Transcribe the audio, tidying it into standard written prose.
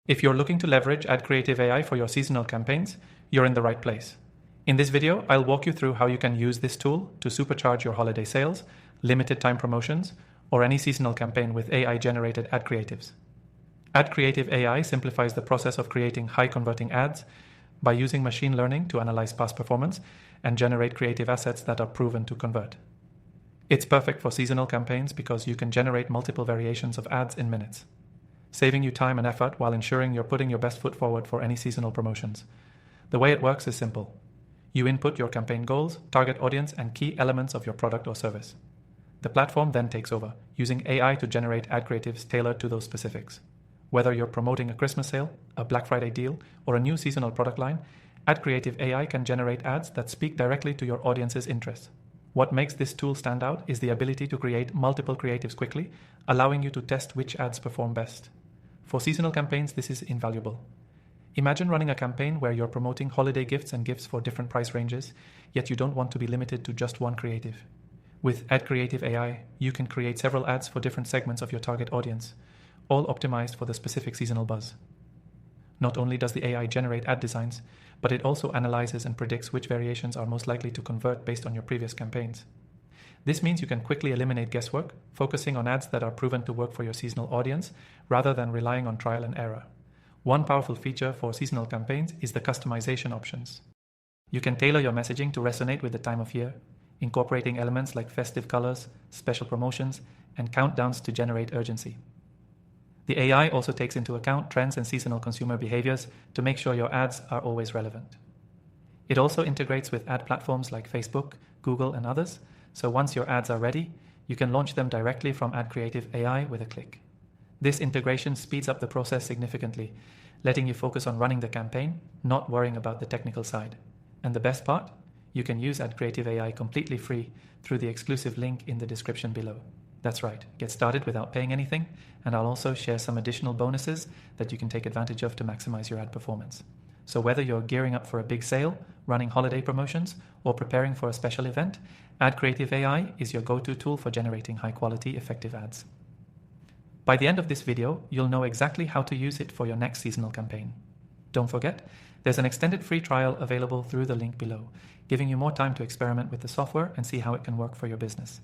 If you're looking to leverage AdCreative AI for your seasonal campaigns, you're in the right place. In this video, I'll walk you through how you can use this tool to supercharge your holiday sales, limited time promotions, or any seasonal campaign with AI-generated ad creatives. AdCreative AI simplifies the process of creating high-converting ads by using machine learning to analyze past performance and generate creative assets that are proven to convert. It's perfect for seasonal campaigns because you can generate multiple variations of ads in minutes, saving you time and effort while ensuring you're putting your best foot forward for any seasonal promotions. The way it works is simple. You input your campaign goals, target audience, and key elements of your product or service. The platform then takes over, using AI to generate ad creatives tailored to those specifics. Whether you're promoting a Christmas sale, a Black Friday deal, or a new seasonal product line, AdCreative AI can generate ads that speak directly to your audience's interests. What makes this tool stand out is the ability to create multiple creatives quickly, allowing you to test which ads perform best. For seasonal campaigns, this is invaluable. Imagine running a campaign where you're promoting holiday gifts and gifts for different price ranges, yet you don't want to be limited to just one creative. With AdCreative AI, you can create several ads for different segments of your target audience, all optimized for the specific seasonal buzz. Not only does the AI generate ad designs, but it also analyzes and predicts which variations are most likely to convert based on your previous campaigns. This means you can quickly eliminate guesswork, focusing on ads that are proven to work for your seasonal audience, rather than relying on trial and error. One powerful feature for seasonal campaigns is the customization options. You can tailor your messaging to resonate with the time of year, incorporating elements like festive colors, special promotions, and countdowns to generate urgency. The AI also takes into account trends and seasonal consumer behaviors to make sure your ads are always relevant. It also integrates with ad platforms like Facebook, Google, and others, so once your ads are ready, you can launch them directly from AdCreative AI with a click. This integration speeds up the process significantly, letting you focus on running the campaign, not worrying about the technical side. And the best part? You can use AdCreative AI completely free through the exclusive link in the description below. That's right, get started without paying anything, and I'll also share some additional bonuses that you can take advantage of to maximize your ad performance. So whether you're gearing up for a big sale, running holiday promotions, or preparing for a special event, AdCreative AI is your go-to tool for generating high-quality, effective ads. By the end of this video, you'll know exactly how to use it for your next seasonal campaign. Don't forget, there's an extended free trial available through the link below, giving you more time to experiment with the software and see how it can work for your business.